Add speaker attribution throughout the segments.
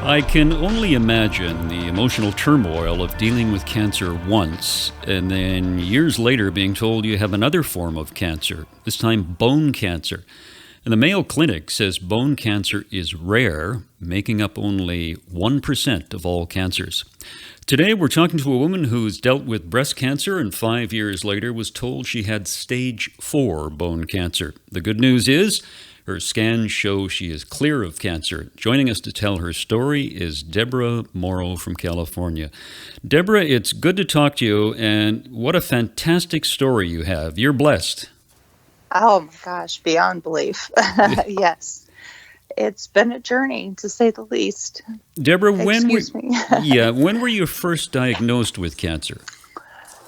Speaker 1: I can only imagine the emotional turmoil of dealing with cancer once and then years later being told you have another form of cancer, this time bone cancer. And the Mayo Clinic says bone cancer is rare, making up only 1% of all cancers. Today, we're talking to a woman who's dealt with breast cancer and 5 years later was told she had stage 4 bone cancer. The good news is her scans show she is clear of cancer. Joining us to tell her story is Deborah Morrow from California. Deborah, it's good to talk to you, and what a fantastic story you have. You're blessed.
Speaker 2: Oh my gosh, beyond belief. Yes. It's been a journey, to say the least.
Speaker 1: Deborah, when were you first diagnosed with cancer?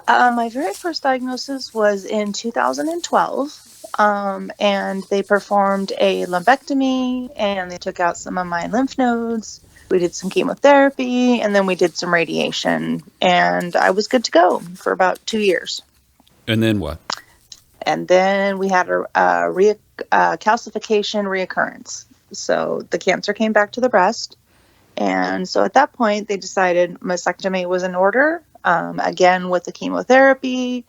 Speaker 2: My very first diagnosis was in 2012, and they performed a lumpectomy, and they took out some of my lymph nodes. We did some chemotherapy, and then we did some radiation, and I was good to go for about 2 years.
Speaker 1: And then what?
Speaker 2: And then we had a calcification reoccurrence. So the cancer came back to the breast. And so at that point, they decided mastectomy was in order, again, with the chemotherapy,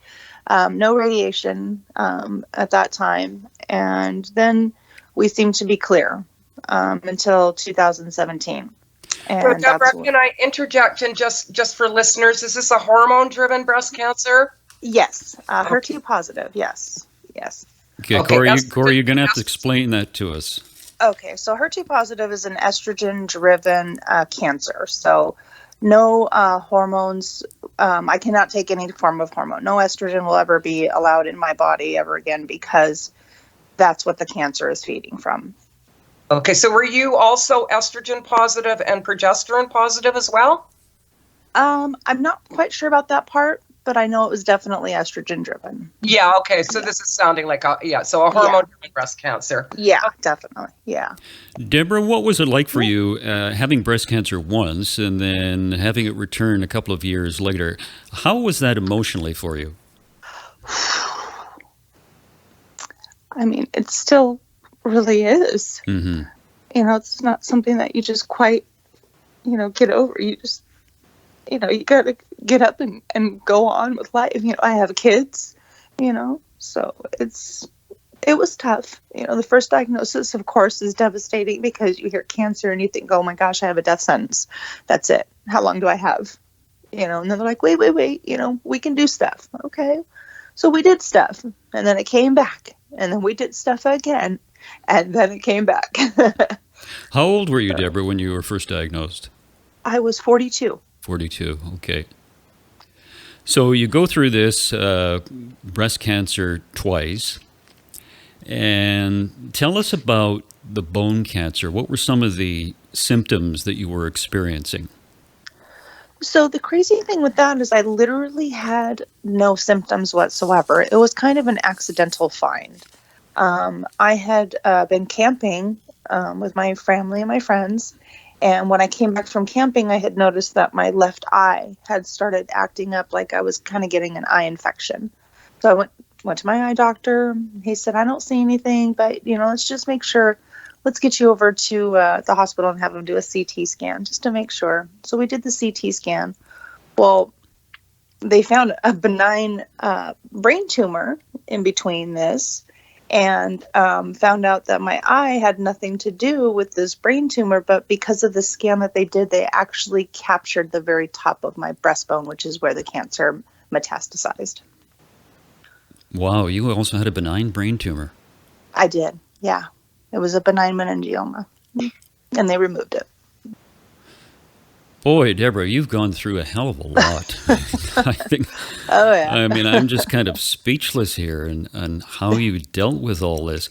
Speaker 2: no radiation at that time. And then we seemed to be clear until 2017. And
Speaker 3: so Deborah, can I interject and just for listeners, is this a hormone-driven breast cancer?
Speaker 2: Yes, HER2 positive, yes.
Speaker 1: Okay, Corey, you're going to have to explain that to us.
Speaker 2: Okay, so HER2 positive is an estrogen-driven cancer. So no hormones, I cannot take any form of hormone. No estrogen will ever be allowed in my body ever again because that's what the cancer is feeding from.
Speaker 3: Okay, so were you also estrogen positive and progesterone positive as well?
Speaker 2: I'm not quite sure about that part, but I know it was definitely estrogen driven.
Speaker 3: Yeah, okay. So this is sounding like a hormone-driven breast cancer.
Speaker 2: Yeah, definitely. Yeah.
Speaker 1: Deborah, what was it like for you having breast cancer once and then having it return a couple of years later? How was that emotionally for you?
Speaker 2: I mean, it still really is.
Speaker 1: Mm-hmm.
Speaker 2: It's not something that you just quite, get over. You just, you got to get up and go on with life. I have kids, so it was tough. The first diagnosis, of course, is devastating because you hear cancer and you think, oh my gosh, I have a death sentence. That's it. How long do I have? And then they're like, wait, we can do stuff. Okay. So we did stuff and then it came back and then we did stuff again and then it came back.
Speaker 1: How old were you, Deborah, when you were first diagnosed?
Speaker 2: I was 42.
Speaker 1: 42, okay. So you go through this breast cancer twice, and tell us about the bone cancer. What were some of the symptoms that you were experiencing?
Speaker 2: So the crazy thing with that is I literally had no symptoms whatsoever. It was kind of an accidental find. I had been camping with my family and my friends. And when I came back from camping, I had noticed that my left eye had started acting up like I was kind of getting an eye infection. So I went to my eye doctor. He said, I don't see anything, but, let's just make sure. Let's get you over to the hospital and have them do a CT scan just to make sure. So we did the CT scan. Well, they found a benign brain tumor in between this. And found out that my eye had nothing to do with this brain tumor, but because of the scan that they did, they actually captured the very top of my breastbone, which is where the cancer metastasized.
Speaker 1: Wow, you also had a benign brain tumor.
Speaker 2: I did, yeah. It was a benign meningioma, and they removed it.
Speaker 1: Boy, Deborah, you've gone through a hell of a lot. I think.
Speaker 2: Oh, yeah.
Speaker 1: I mean, I'm just kind of speechless here on how you dealt with all this.